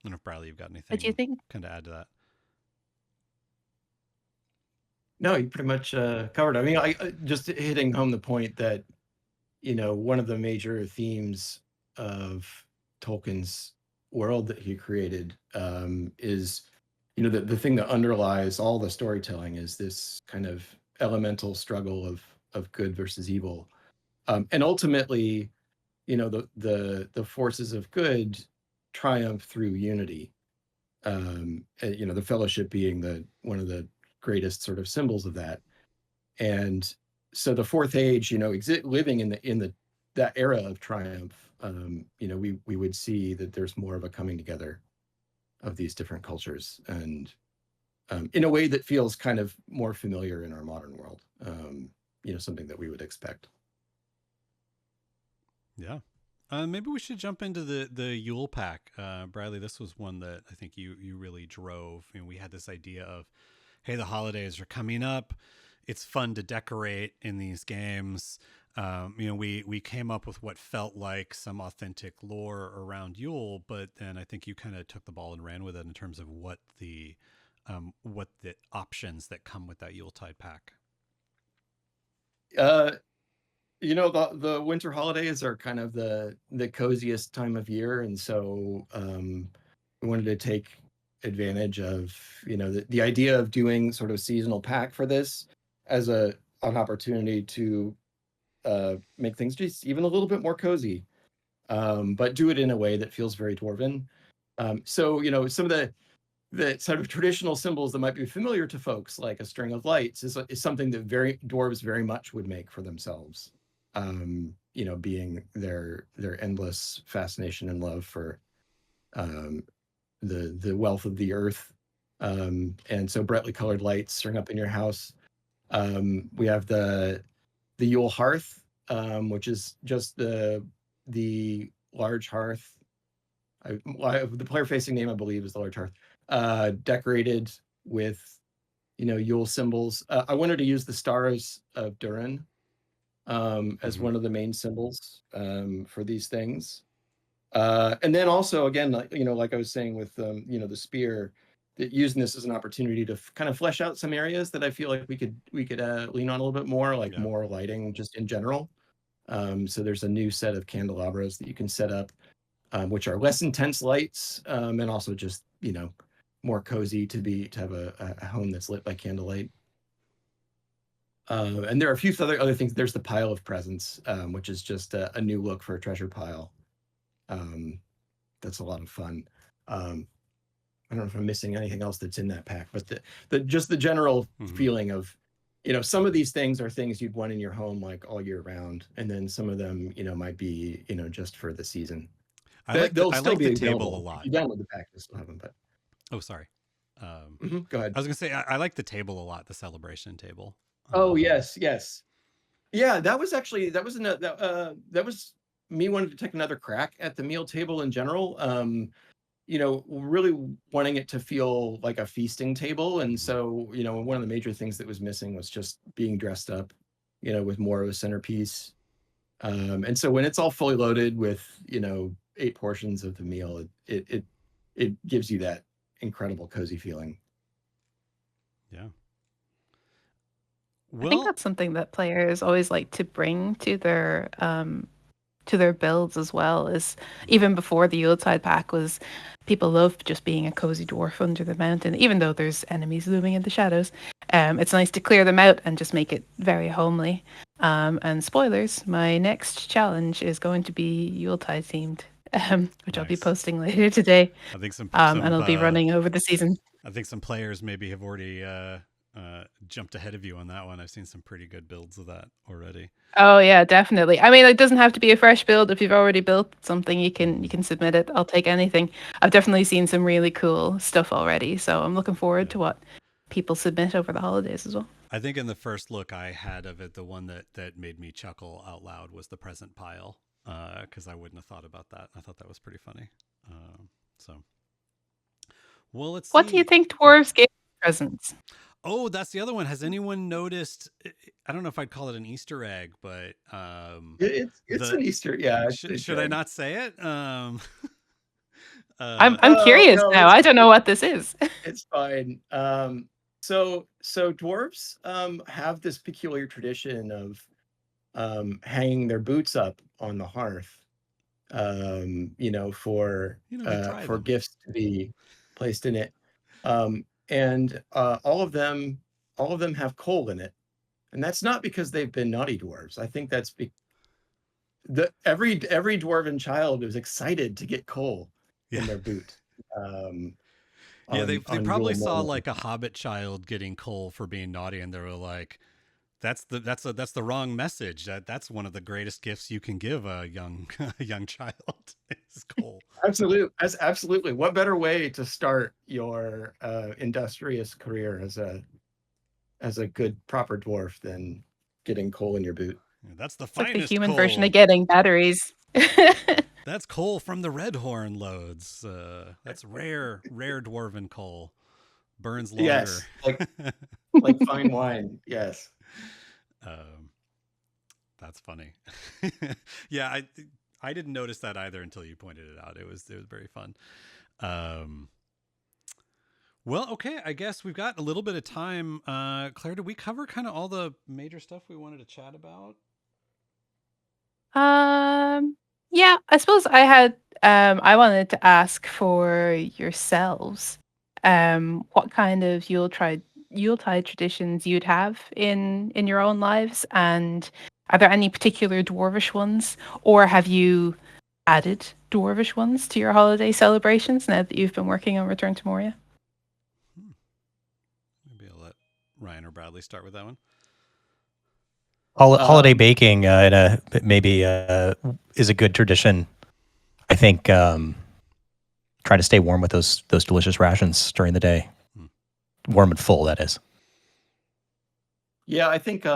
I don't know if Bradley, you've got anything But do you think kind of add to that? No, you pretty much covered. I mean, I just hitting home the point that, one of the major themes of Tolkien's world that he created is, the thing that underlies all the storytelling is this kind of elemental struggle of good versus evil, and ultimately, the forces of good triumph through unity. The fellowship being one of the greatest sort of symbols of that. And so the Fourth Age, living in that era of triumph, we would see that there's more of a coming together of these different cultures, and in a way that feels kind of more familiar in our modern world. Something that we would expect. Yeah. Maybe we should jump into the Yule pack. Bradley, this was one that I think you really drove. We had this idea of, hey, the holidays are coming up. It's fun to decorate in these games. We came up with what felt like some authentic lore around Yule, but then I think you kind of took the ball and ran with it in terms of what the options that come with that Yuletide pack. The winter holidays are kind of the coziest time of year, and so we wanted to take advantage of the idea of doing sort of seasonal pack for this as an opportunity to make things just even a little bit more cozy, but do it in a way that feels very dwarven. So some of the sort of traditional symbols that might be familiar to folks, like a string of lights, is something that dwarves very much would make for themselves. Being their endless fascination and love for the wealth of the earth, and so brightly colored lights string up in your house. We have the Yule hearth, which is just the large hearth. The player facing name, I believe, is the large hearth, decorated with Yule symbols. I wanted to use the stars of Durin as one of the main symbols for these things, and then also, again, like I was saying with the spear, that using this as an opportunity to kind of flesh out some areas that I feel like we could lean on a little bit more, like more lighting just in general. So there's a new set of candelabras that you can set up, which are less intense lights, and also just more cozy to have a home that's lit by candlelight. And there are a few other things. There's the pile of presents, which is just a new look for a treasure pile. That's a lot of fun. I don't know if I'm missing anything else that's in that pack, but just the general feeling of, some of these things are things you'd want in your home like all year round, and then some of them, might be, just for the season. They'll still be the available. table a lot. If you download the pack, you'll still have them. But sorry. Go ahead. I was gonna say I like the table a lot, the celebration table. Oh yes, yeah. That was me wanting to take another crack at the meal table in general. Really wanting it to feel like a feasting table. And so, one of the major things that was missing was just being dressed up, with more of a centerpiece. And so when it's all fully loaded with, 8 portions of the meal, it gives you that incredible cozy feeling. Yeah. I think that's something that players always like to bring to their builds as well. Is even before the Yuletide pack was, people love just being a cozy dwarf under the mountain, even though there's enemies looming in the shadows. It's nice to clear them out and just make it very homely. And spoilers, my next challenge is going to be Yuletide themed, which I'll be posting later today. I think and I'll be running over the season. I think some players maybe have already jumped ahead of you on that one. I've seen some pretty good builds of that already. Oh yeah, definitely. I mean, it doesn't have to be a fresh build. If you've already built something, you can submit it. I'll take anything. I've definitely seen some really cool stuff already, so I'm looking forward to what people submit over the holidays as well. I think in the first look I had of it, the one that made me chuckle out loud was the present pile, because I wouldn't have thought about that. I thought that was pretty funny. Well, let's see. What do you think dwarves give presents? Oh, that's the other one. Has anyone noticed? I don't know if I'd call it an Easter egg, but it's an Easter. Yeah. Should I not say it? I'm curious now. I don't know what this is. It's fine. So dwarves have this peculiar tradition of hanging their boots up on the hearth, for gifts to be placed in it. And all of them have coal in it. And that's not because they've been naughty dwarves. I think that's every dwarven child is excited to get coal in their boot. They probably saw like a hobbit child getting coal for being naughty, and they were like, that's the wrong message. That's one of the greatest gifts you can give a young child is coal. Absolutely. What better way to start your industrious career as a good proper dwarf than getting coal in your boot? Yeah, that's the finest. Like the human coal. Version of getting batteries. That's coal from the Red Horn loads. That's rare dwarven coal. Burns longer. Yes, like fine wine. Yes. That's funny. Yeah, I didn't notice that either until you pointed it out. It was very fun. Well, okay, I guess we've got a little bit of time. Claire, did we cover kind of all the major stuff we wanted to chat about? Yeah, I suppose I wanted to ask for yourselves, what kind of Yuletide traditions you'd have in your own lives, and are there any particular dwarvish ones, or have you added dwarvish ones to your holiday celebrations now that you've been working on Return to Moria? Maybe I'll let Ryan or Bradley start with that one. Holiday baking maybe is a good tradition. I think trying to stay warm with those delicious rations during the day, warm and full. That is. Yeah, I think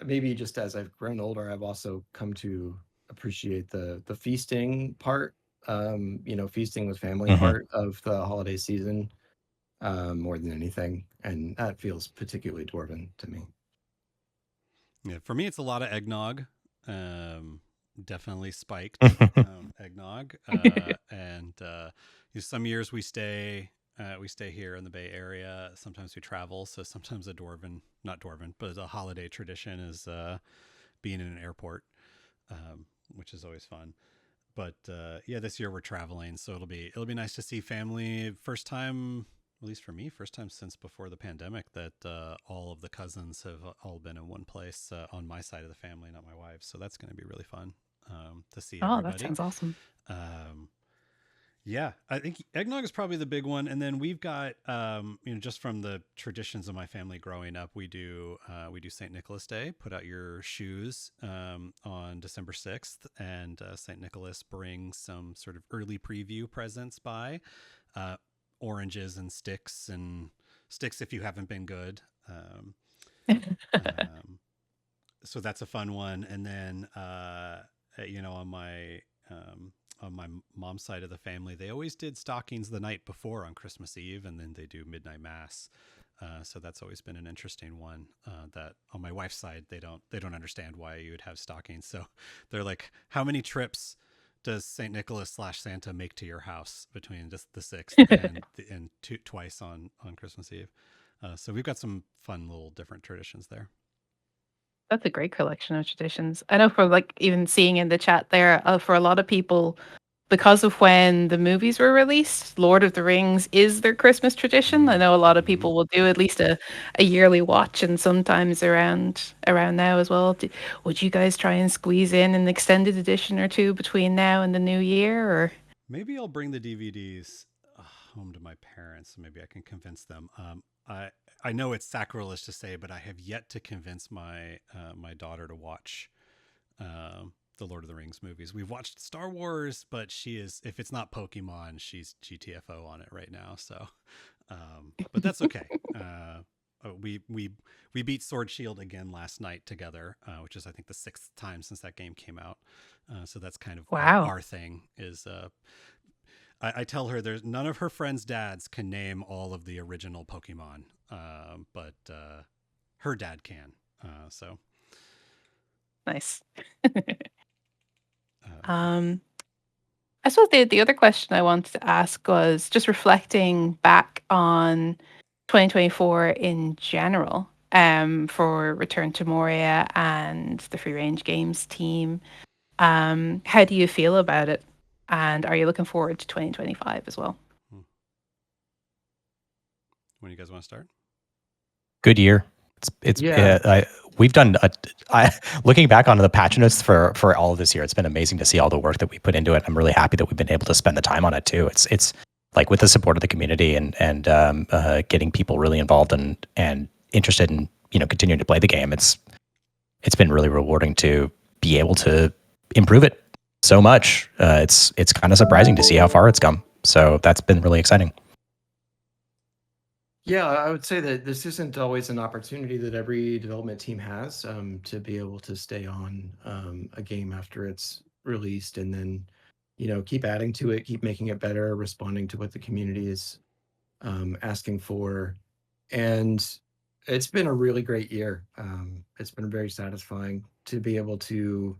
maybe just as I've grown older, I've also come to appreciate the feasting part. Feasting with family part of the holiday season more than anything, and that feels particularly dwarven to me. Yeah, for me, it's a lot of eggnog. Definitely spiked eggnog, and some years we stay here in the Bay Area. Sometimes we travel, so sometimes not dwarven, but a holiday tradition is being in an airport, which is always fun. but yeah, this year we're traveling, so it'll be nice to see family. First time, at least for me, first time since before the pandemic that all of the cousins have all been in one place on my side of the family, not my wife's. So that's going to be really fun to see Oh, that everybody. sounds awesome. Um, yeah, I think eggnog is probably the big one, and then we've got, just from the traditions of my family growing up, we do Saint Nicholas Day. Put out your shoes on December 6th, and Saint Nicholas brings some sort of early preview presents by uh, oranges and sticks if you haven't been good. Um, so that's a fun one. And then um, on my mom's side of the family, they always did stockings the night before on Christmas Eve, and then they do midnight mass. So that's always been an interesting one. That on my wife's side, they don't understand why you would have stockings. So they're like, how many trips does Saint Nicholas / Santa make to your house between just the 6th and twice on Christmas Eve? So we've got some fun little different traditions there. That's a great collection of traditions. I know for like even seeing in the chat there, for a lot of people, because of when the movies were released, Lord of the Rings is their Christmas tradition. I know a lot of Mm-hmm. people will do at least a yearly watch, and sometimes around now as well. Would you guys try and squeeze in an extended edition or two between now and the new year, or? Maybe I'll bring the DVDs home to my parents. So maybe I can convince them. I know it's sacrilege to say, but I have yet to convince my daughter to watch the Lord of the Rings movies. We've watched Star Wars, but she is, if it's not Pokemon, she's GTFO on it right now. So, but that's okay. We beat Sword Shield again last night together, which is I think the 6th time since that game came out. So that's kind of Wow. our thing. Is I tell her there's none of her friends' dads can name all of the original Pokemon, but her dad can. So Nice. um, Um, I suppose the other question I wanted to ask was just reflecting back on 2024 in general, for Return to Moria and the Free Range Games team. How do you feel about it? And are you looking forward to 2025 as well? when you guys want to start? Good year. It's Yeah. we've done looking back on the patch notes for all of this year. It's been amazing to see all the work that we put into it. I'm really happy that we've been able to spend the time on it too. It's like with the support of the community and getting people really involved and interested in continuing to play the game. It's been really rewarding to be able to improve it so much. It's kind of surprising to see how far it's come. So that's been really exciting. Yeah, I would say that this isn't always an opportunity that every development team has, to be able to stay on a game after it's released and then, keep adding to it, keep making it better, responding to what the community is asking for. And it's been a really great year. It's been very satisfying to be able to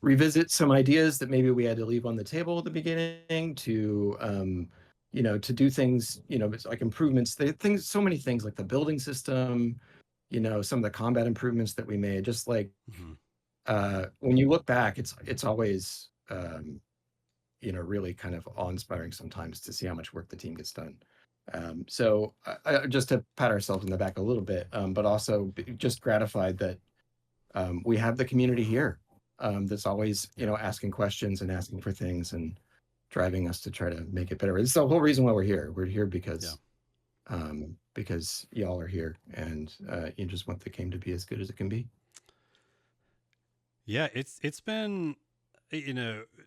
revisit some ideas that maybe we had to leave on the table at the beginning, to do things, like improvements, things, so many things like the building system, some of the combat improvements that we made. Just like when you look back, it's always really kind of awe-inspiring sometimes to see how much work the team gets done. So just to pat ourselves in the back a little bit, but also just gratified that we have the community here, that's always asking questions and asking for things and driving us to try to make it better. It's the whole reason why we're here. We're here because y'all are here, and you just want the game to be as good as it can be. Yeah, it's been,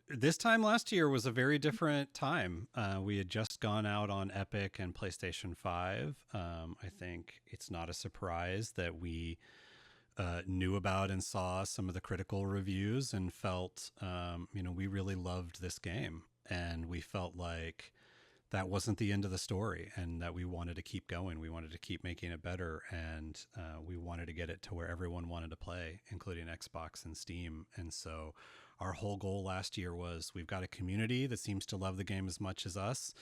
this time last year was a very different time. We had just gone out on Epic and PlayStation 5. I think it's not a surprise that we knew about and saw some of the critical reviews and felt, we really loved this game. And we felt like that wasn't the end of the story and that we wanted to keep going. We wanted to keep making it better. And we wanted to get it to where everyone wanted to play, including Xbox and Steam. And so our whole goal last year was we've got a community that seems to love the game as much as us.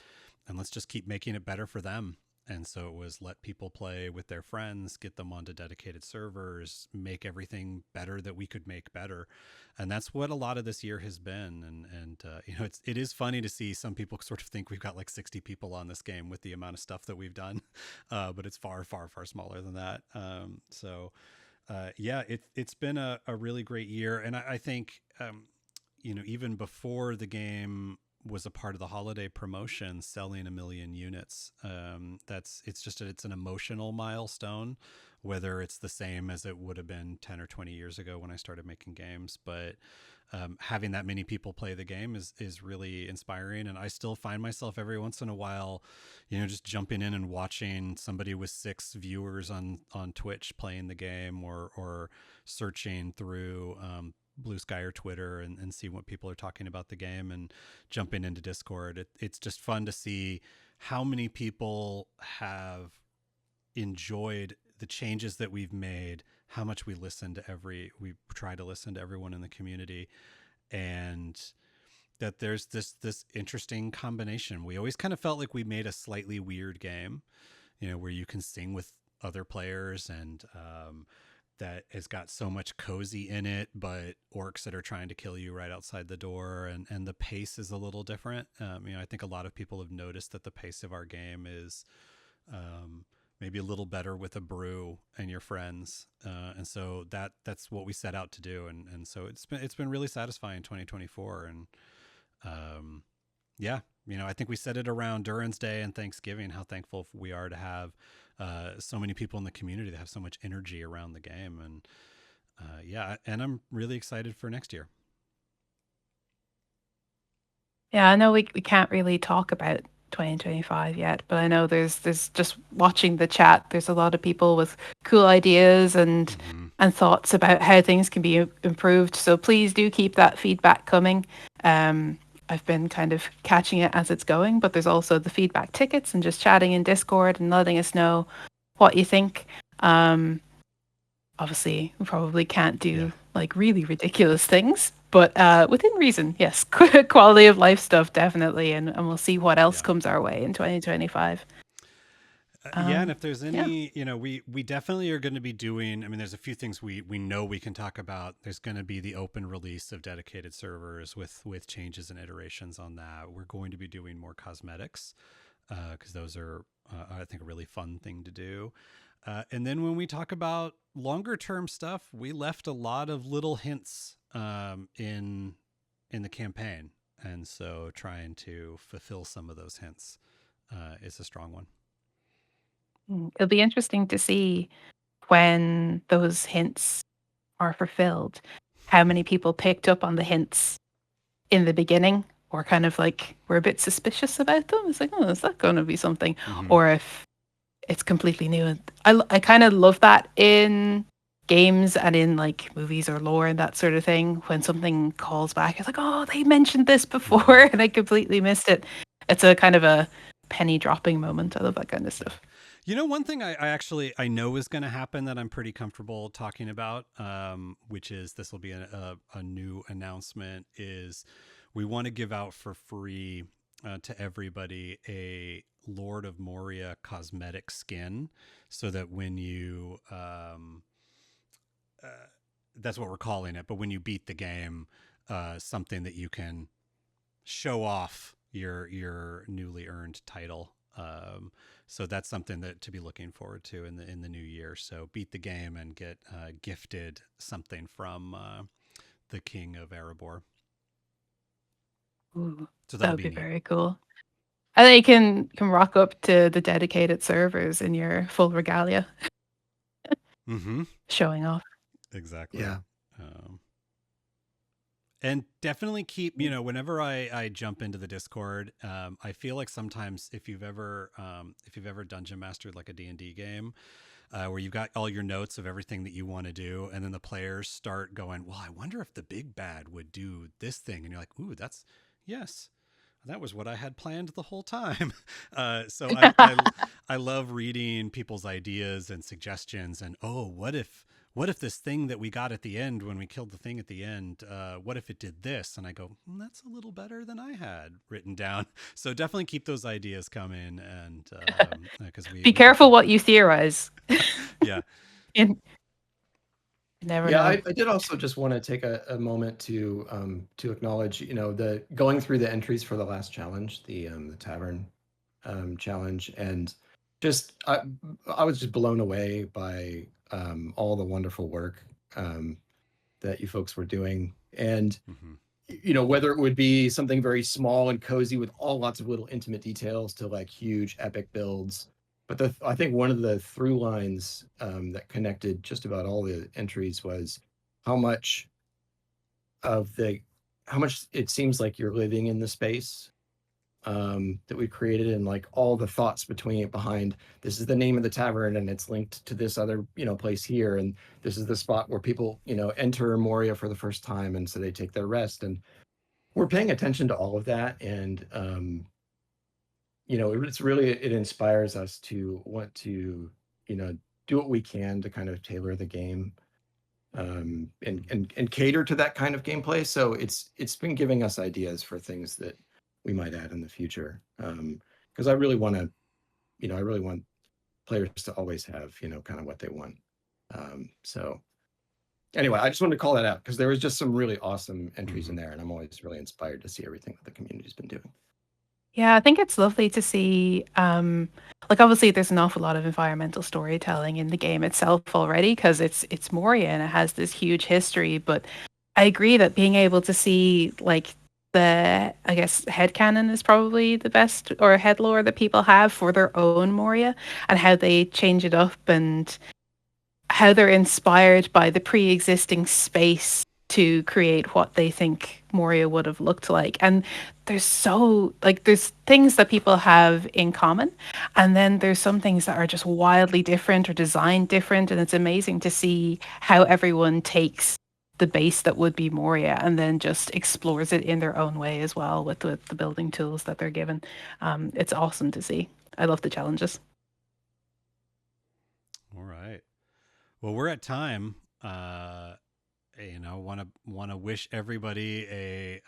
And let's just keep making it better for them. And so it was let people play with their friends, get them onto dedicated servers, make everything better that we could make better. And that's what a lot of this year has been. And it is funny to see some people sort of think we've got like 60 people on this game with the amount of stuff that we've done. But it's far, far, far smaller than that. It's been a really great year. And I think, even before the game was a part of the holiday promotion, selling 1 million units. It's an emotional milestone, whether it's the same as it would have been 10 or 20 years ago when I started making games. But having that many people play the game is really inspiring. And I still find myself every once in a while, just jumping in and watching somebody with 6 viewers on Twitch playing the game, or searching through Blue Sky or Twitter and see what people are talking about the game, and jumping into Discord. It's just fun to see how many people have enjoyed the changes that we've made, how much we try to listen to everyone in the community, and that there's this interesting combination. We always kind of felt like we made a slightly weird game, where you can sing with other players, and that has got so much cozy in it, but orcs that are trying to kill you right outside the door, and the pace is a little different. I think a lot of people have noticed that the pace of our game is maybe a little better with a brew and your friends, and so that's what we set out to do, and so it's been really satisfying in 2024, and I think we said it around Durin's Day and Thanksgiving, how thankful we are to have so many people in the community that have so much energy around the game. And and I'm really excited for next year. Yeah, I know we can't really talk about 2025 yet, but I know there's just watching the chat, there's a lot of people with cool ideas and thoughts about how things can be improved. So please do keep that feedback coming. I've been kind of catching it as it's going, but there's also the feedback tickets and just chatting in Discord and letting us know what you think. Obviously, we probably can't do like really ridiculous things, but within reason, yes. Quality of life stuff, definitely. And we'll see what else comes our way in 2025. And if there's any, we definitely are going to be doing, there's a few things we know we can talk about. There's going to be the open release of dedicated servers with changes and iterations on that. We're going to be doing more cosmetics because those are, I think, a really fun thing to do. And then when we talk about longer term stuff, we left a lot of little hints in the campaign. And so trying to fulfill some of those hints is a strong one. It'll be interesting to see when those hints are fulfilled, how many people picked up on the hints in the beginning, or kind of like were a bit suspicious about them. It's like, oh, is that going to be something? Or if it's completely new. I kind of love that in games and in like movies or lore and that sort of thing. When something calls back, it's like, oh, they mentioned this before and I completely missed it. It's a kind of a penny dropping moment. I love that kind of stuff. One thing I know is going to happen that I'm pretty comfortable talking about, which is, this will be a new announcement, is we want to give out for free to everybody a Lord of Moria cosmetic skin, so that when you that's what we're calling it, but when you beat the game, something that you can show off your newly earned title. So that's something that to be looking forward to in the new year. So beat the game and get gifted something from the King of Erebor. Ooh, so that would be very cool. And then you can rock up to the dedicated servers in your full regalia, showing off. Exactly. Yeah. And definitely keep, whenever I jump into the Discord, I feel like sometimes if you've ever dungeon mastered like a D&D game, where you've got all your notes of everything that you want to do, and then the players start going, well, I wonder if the big bad would do this thing. And you're like, ooh, yes, that was what I had planned the whole time. So I love reading people's ideas and suggestions, and, oh, what if what if this thing that we got at the end, when we killed the thing at the end, what if it did this? And I go, that's a little better than I had written down. So definitely keep those ideas coming, and because Be careful what you theorize. Yeah. You never Yeah, know. I did also just want to take a moment to acknowledge, the going through the entries for the last challenge, the tavern challenge, and just I was just blown away by all the wonderful work that you folks were doing, and whether it would be something very small and cozy with lots of little intimate details to like huge epic builds. But I think one of the through lines that connected just about all the entries was how much how much it seems like you're living in the space that we created, and like all the thoughts behind this is the name of the tavern and it's linked to this other place here, and this is the spot where people enter Moria for the first time, and so they take their rest, and we're paying attention to all of that. And it inspires us to want to do what we can to kind of tailor the game and cater to that kind of gameplay. So it's been giving us ideas for things that we might add in the future, because I really want players to always have kind of what they want. So anyway, I just wanted to call that out because there was just some really awesome entries in there, and I'm always really inspired to see everything that the community's been doing. Yeah, I think it's lovely to see. Like obviously, there's an awful lot of environmental storytelling in the game itself already because it's Moria and it has this huge history. But I agree that being able to see like I guess headcanon is probably the best, or head lore that people have for their own Moria, and how they change it up and how they're inspired by the pre-existing space to create what they think Moria would have looked like. And there's things that people have in common, and then there's some things that are just wildly different or designed different, and it's amazing to see how everyone takes the base that would be Moria and then just explores it in their own way as well with the building tools that they're given. It's awesome to see. I love the challenges. All right. Well, we're at time. Want to wish everybody a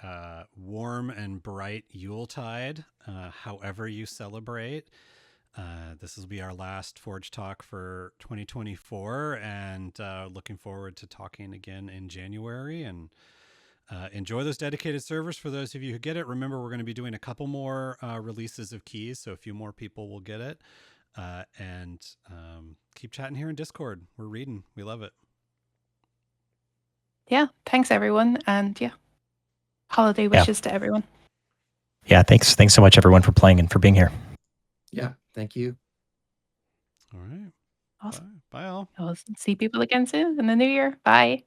warm and bright Yule-tide, however you celebrate. This will be our last Forge Talk for 2024, and looking forward to talking again in January. And enjoy those dedicated servers for those of you who get it. Remember, we're going to be doing a couple more releases of keys, so a few more people will get it. And keep chatting here in Discord. We're reading. We love it. Yeah, thanks everyone, and holiday wishes to everyone. Yeah, thanks so much everyone for playing and for being here. Yeah, thank you. All right. Awesome. Bye all. I'll see people again soon in the new year. Bye.